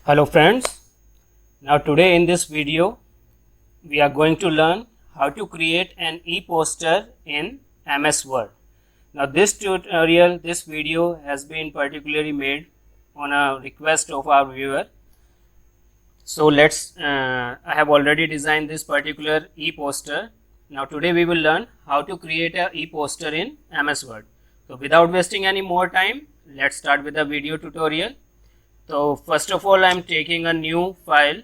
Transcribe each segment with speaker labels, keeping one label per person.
Speaker 1: Hello friends, now today in this video we are going to learn how to create an e-poster in MS Word. Now this video has been particularly made on a request of our viewer. So I have already designed this particular e-poster. Now today we will learn how to create a e-poster in MS Word. So without wasting any more time, let's start with the video tutorial. So first of all, I am taking a new file,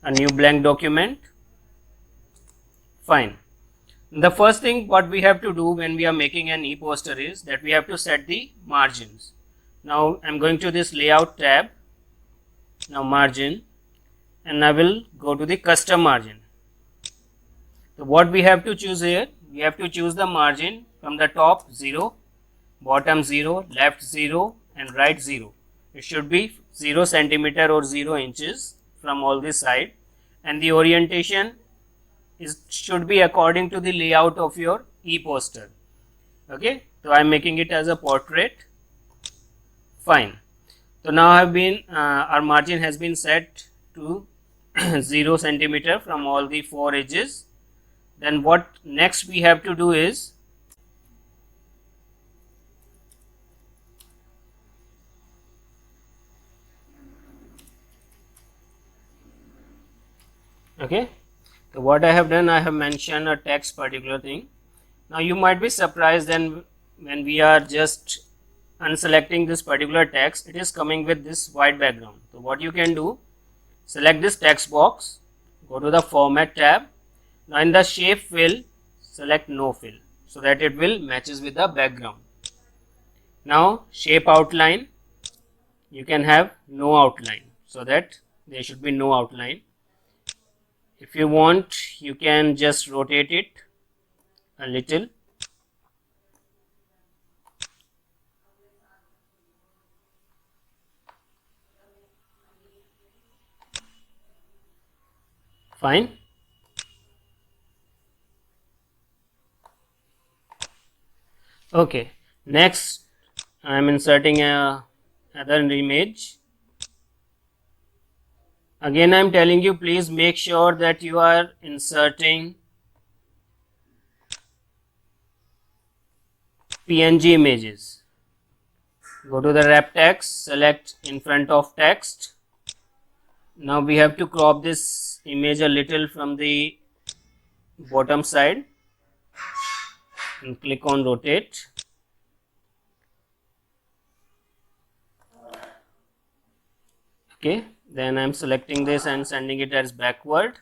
Speaker 1: a new blank document. Fine. The first thing what we have to do when we are making an e-poster is that we have to set the margins. Now I am going to this layout tab, now margin, and I will go to the custom margin. So what we have to choose here, we have to choose the margin from the top 0, bottom 0, left 0 and right 0. It should be 0 centimeter or 0 inches from all this side, and the orientation should be according to the layout of your e-poster. Okay, so I am making it as a portrait. Fine. So now our margin has been set to 0 centimeter from all the 4 edges. Then what next we have to do is okay, so what I have done, I have mentioned a text particular thing. Now you might be surprised then when we are just unselecting this particular text, it is coming with this white background. So what you can do, select this text box, go to the format tab. Now in the shape fill, select no fill so that it will matches with the background. Now shape outline, you can have no outline so that there should be no outline. If you want, you can just rotate it a little. Fine. Okay, next I am inserting another image. Again I am telling you, please make sure that you are inserting PNG images. Go to the wrap text, select in front of text. Now we have to crop this image a little from the bottom side and click on rotate. Okay, then I am selecting this and sending it as backward.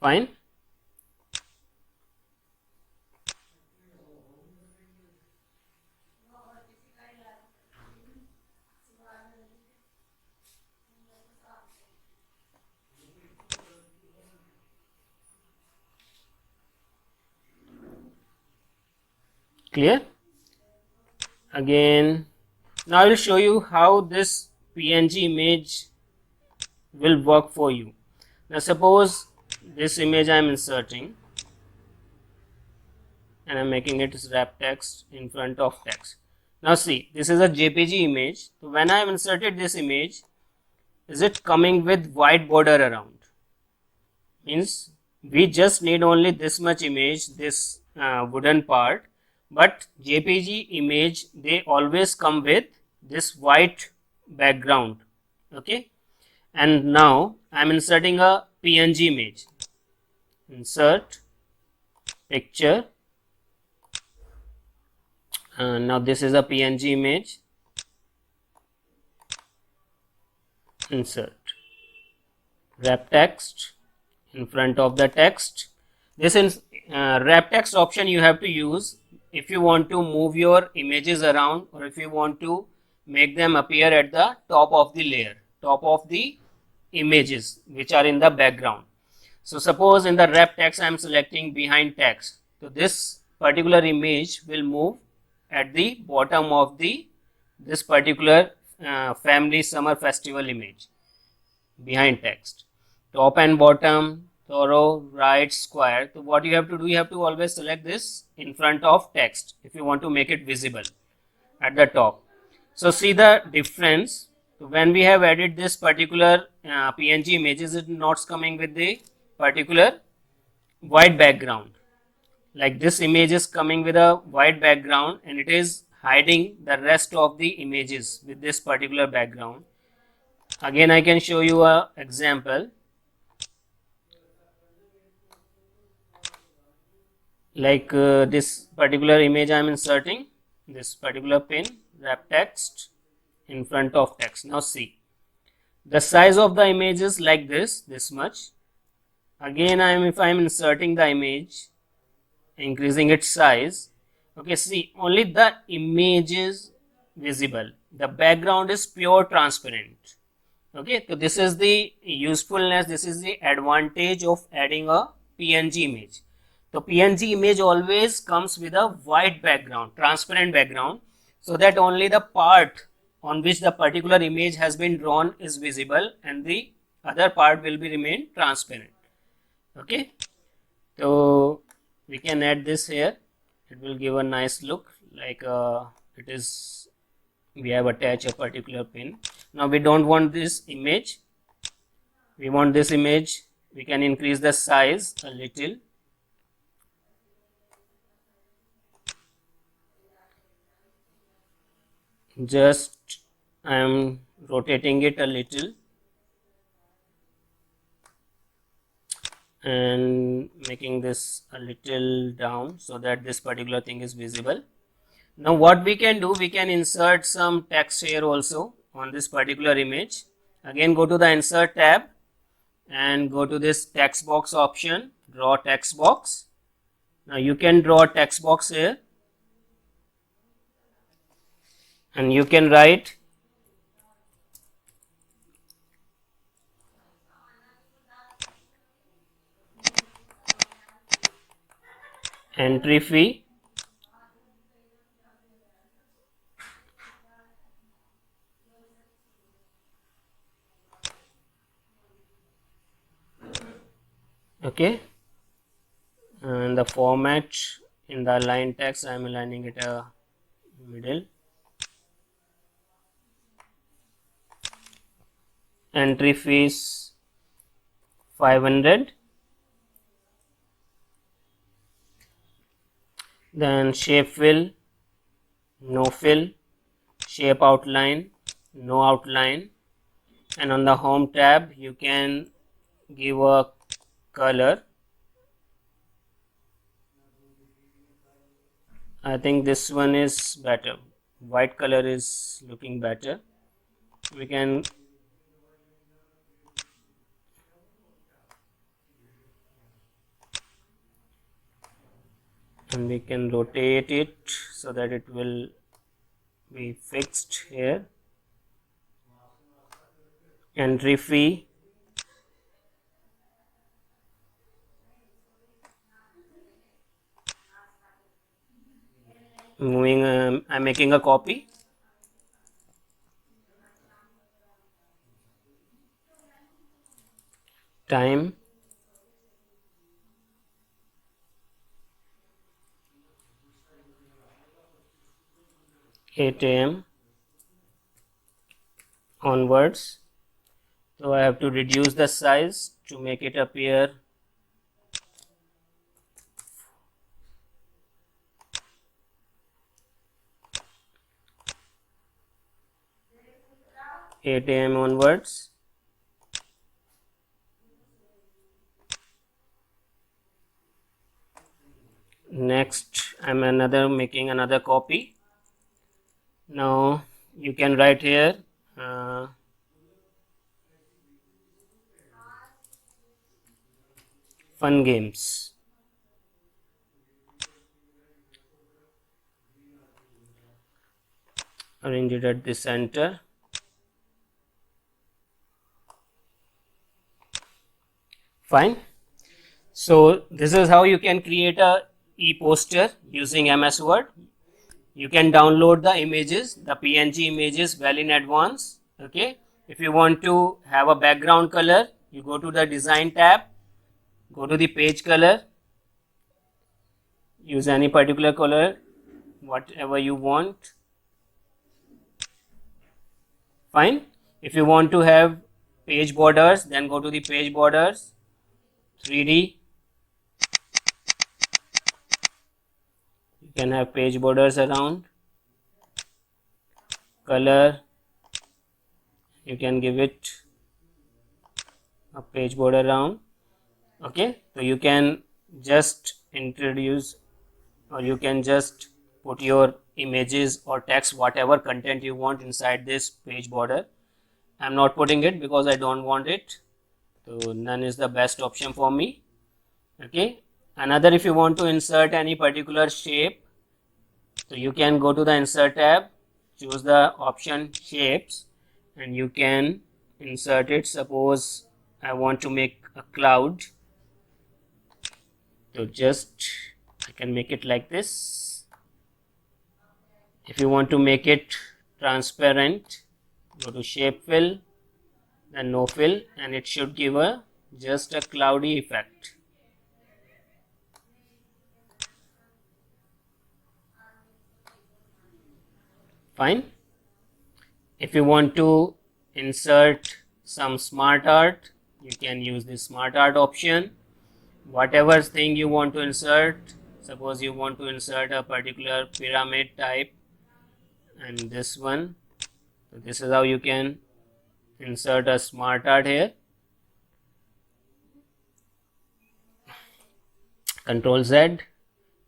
Speaker 1: Fine. Clear? Again, now I will show you how this PNG image will work for you. Now suppose this image I am inserting and I am making it as wrap text in front of text. Now see, this is a JPG image. So when I have inserted this image, is it coming with white border around? Means we just need only this much image, this wooden part, but JPG image, they always come with this white background. Okay, and now I am inserting a PNG image. Insert picture. Now this is a PNG image. Insert wrap text in front of the text. This is wrap text option you have to use if you want to move your images around, or if you want to make them appear at the top of the layer, top of the images which are in the background. So suppose in the wrap text I am selecting behind text, so this particular image will move at the bottom of this particular family summer festival image behind text. Top and bottom, thorough, right, square. So what you have to do, you have to always select this in front of text if you want to make it visible. at the top. So see the difference. When we have added this particular PNG images, it not coming with the particular white background. Like this image is coming with a white background and it is hiding the rest of the images with this particular background. Again, I can show you a example. Like this particular image I am inserting, this particular pin, wrap text in front of text. Now see, the size of the image is like this much. Again, if I am inserting the image, increasing its size, okay, see, only the image is visible, the background is pure transparent. Okay, so this is the usefulness, this is the advantage of adding a PNG image. So PNG image always comes with a white background, transparent background, so that only the part on which the particular image has been drawn is visible and the other part will be remain transparent. Okay, so we can add this here, it will give a nice look, like it is, we have attached a particular pin. Now we don't want this image, we want this image, we can increase the size a little. Just I am rotating it a little and making this a little down so that this particular thing is visible. Now what we can do, we can insert some text here also on this particular image. Again, go to the insert tab and go to this text box option, draw text box. Now you can draw a text box here and you can write entry fee okay, and the format in the align text I am aligning it a middle. Entry fees 500. Then shape fill, no fill, shape outline, no outline, and on the home tab you can give a color. I think this one is better, white color is looking better. We can and we can rotate it so that it will be fixed here. Entry fee moving, I'm making a copy. Time 8 AM onwards. So I have to reduce the size to make it appear 8 AM onwards. Next, I'm making another copy. Now you can write here fun games. Arrange it at the center. Fine. So this is how you can create a e-poster using MS Word. You can download the images, the PNG images well in advance. Okay. If you want to have a background color, you go to the design tab, go to the page color, use any particular color, whatever you want. Fine. If you want to have page borders, then go to the page borders, 3D. You can have page borders around. Color, you can give it a page border around. Okay, so you can just introduce, or you can just put your images or text, whatever content you want inside this page border. I'm not putting it because I don't want it, so none is the best option for me. Okay, another, if you want to insert any particular shape, so you can go to the insert tab, choose the option shapes, and you can insert it. Suppose I want to make a cloud, so just I can make it like this. If you want to make it transparent, go to shape fill, then no fill, and it should give a just a cloudy effect. Fine. If you want to insert some smart art, you can use the smart art option. Whatever thing you want to insert, suppose you want to insert a particular pyramid type, and this one, so this is how you can insert a smart art here. Control Z.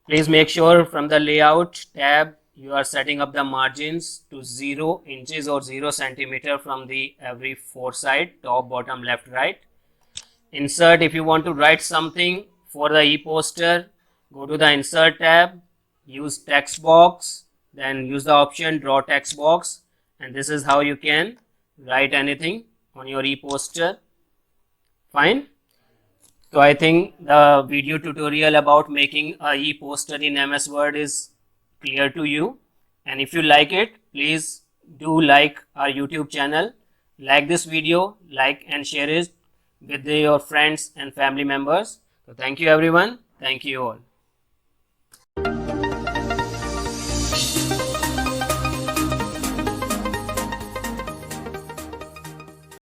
Speaker 1: Please make sure from the layout tab you are setting up the margins to 0 inches or 0 centimeter from the every 4 side, top, bottom, left, right. Insert, if you want to write something for the e-poster, go to the insert tab, use text box, then use the option draw text box, and this is how you can write anything on your e-poster. Fine. So I think the video tutorial about making a e-poster in MS Word is clear to you, and if you like it, please do like our YouTube channel, like this video, like and share it with your friends and family members. So thank you everyone. Thank you all.